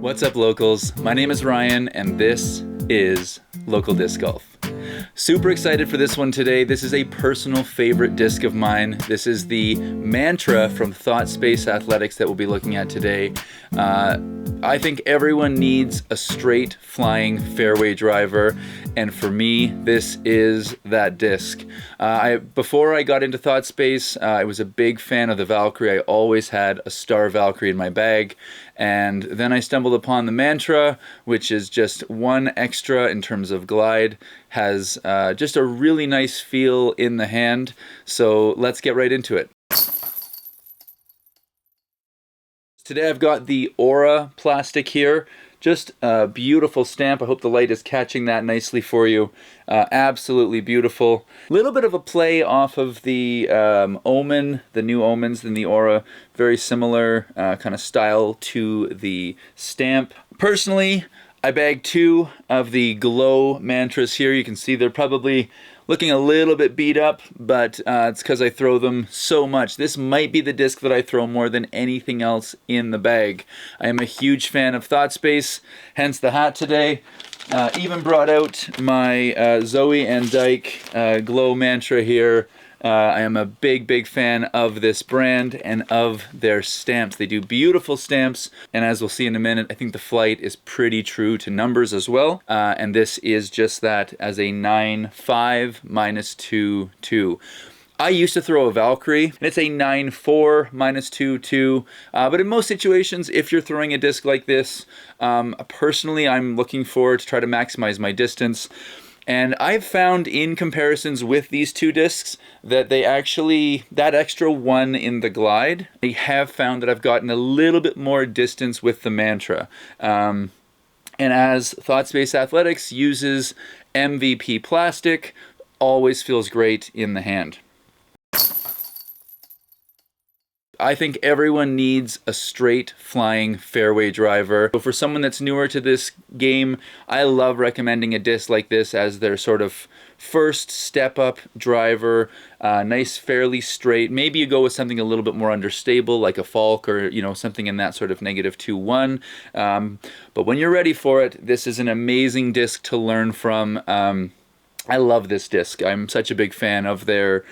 What's up, locals? My name is Ryan, and this is Local Disc Golf. Super excited for this one today. This is a personal favorite disc of mine. This is the Mantra from Thought Space Athletics that we'll be looking at today. I think everyone needs a straight flying fairway driver, and for me, this is that disc. Before I got into Thought Space, I was a big fan of the Valkyrie. I always had a Star Valkyrie in my bag, and then I stumbled upon the Mantra, which is just one extra in terms of glide, has just a really nice feel in the hand. So let's get right into it. Today I've got the Aura plastic here. Just a beautiful stamp. I hope the light is catching that nicely for you. Absolutely beautiful. Little bit of a play off of the Omen, the new Omens in the Aura. Very similar kind of style to the stamp. Personally, I bagged two of the Glow Mantras here. You can see they're probably looking a little bit beat up, but it's because I throw them so much. This might be the disc that I throw more than anything else in the bag. I am a huge fan of Thought Space, hence the hat today. Even brought out my Zoe and Dyke Glow Mantra here. I am a big fan of this brand and of their stamps. They do beautiful stamps, and as we'll see in a minute, I think the flight is pretty true to numbers as well. And this is just that as a 9.5 minus 2.2. I used to throw a Valkyrie, and it's a 9.4 minus 2.2. But in most situations, if you're throwing a disc like this, personally, I'm looking for to try to maximize my distance. And I've found in comparisons with these two discs that they actually, that extra one in the glide, I have found that I've gotten a little bit more distance with the Mantra. And as Thought Space Athletics uses MVP plastic, always feels great in the hand. I think everyone needs a straight flying fairway driver. So for someone that's newer to this game, I love recommending a disc like this as their sort of first step up driver. Nice, fairly straight. Maybe you go with something a little bit more understable like a Falk or something in that sort of -2.1. But when you're ready for it, this is an amazing disc to learn from. I love this disc. I'm such a big fan of their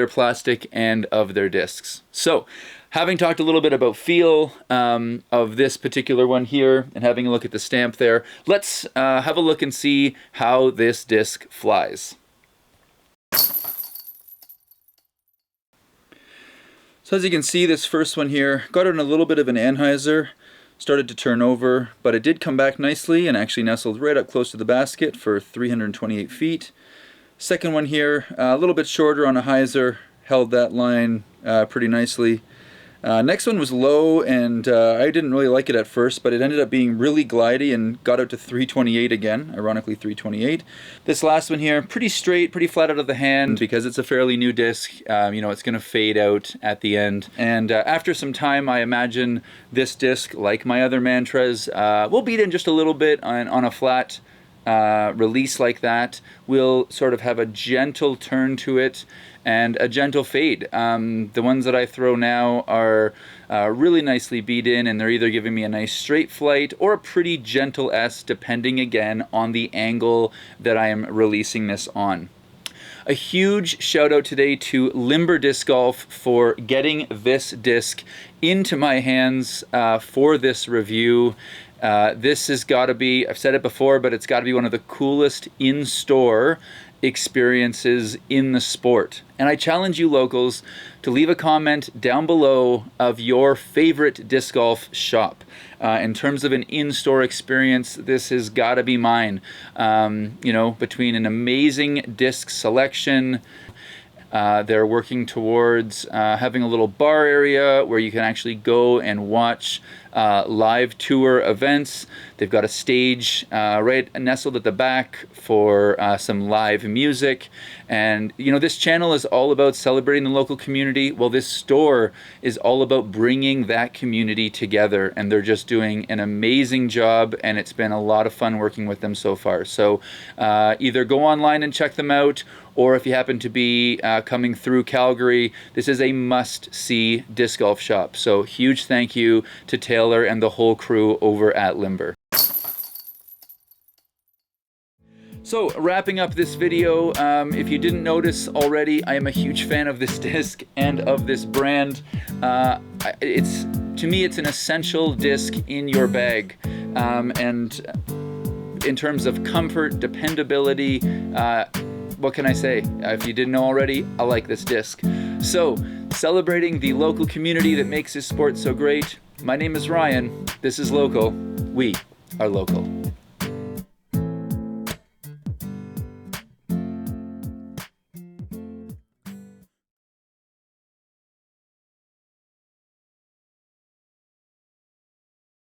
plastic and of their discs. So, having talked a little bit about feel of this particular one here and having a look at the stamp there, let's have a look and see how this disc flies. So as you can see, this first one here, got it in a little bit of an anhyzer. Started to turn over, but it did come back nicely and actually nestled right up close to the basket for 328 feet. Second one here, a little bit shorter on a hyzer, held that line pretty nicely. Next one was low, and I didn't really like it at first, but it ended up being really glidey and got out to 328 again, ironically 328. This last one here, pretty straight, pretty flat out of the hand. Because it's a fairly new disc, it's going to fade out at the end. And after some time, I imagine this disc, like my other Mantras, will beat in just a little bit on a flat release like that. Will sort of have a gentle turn to it and a gentle fade. The ones that I throw now are really nicely beat in, and they're either giving me a nice straight flight or a pretty gentle S, depending again on the angle that I am releasing this on. A huge shout out today to Limber Disc Golf for getting this disc into my hands for this review. This has got to be, I've said it before, but it's got to be one of the coolest in-store experiences in the sport. And I challenge you locals to leave a comment down below of your favorite disc golf shop. In terms of an in-store experience, this has got to be mine. Between an amazing disc selection, they're working towards having a little bar area where you can actually go and watch live tour events. They've got a stage right nestled at the back for some live music. And this channel is all about celebrating the local community. Well, this store is all about bringing that community together, and they're just doing an amazing job, and it's been a lot of fun working with them so far. So either go online and check them out, or if you happen to be coming through Calgary, this is a must-see disc golf shop. So huge thank you to Taylor Taylor and the whole crew over at Limber. So wrapping up this video, if you didn't notice already, I am a huge fan of this disc and of this brand. To me, it's an essential disc in your bag. And in terms of comfort, dependability, what can I say? If you didn't know already, I like this disc. So, celebrating the local community that makes this sport so great, my name is Ryan, this is Local, we are local.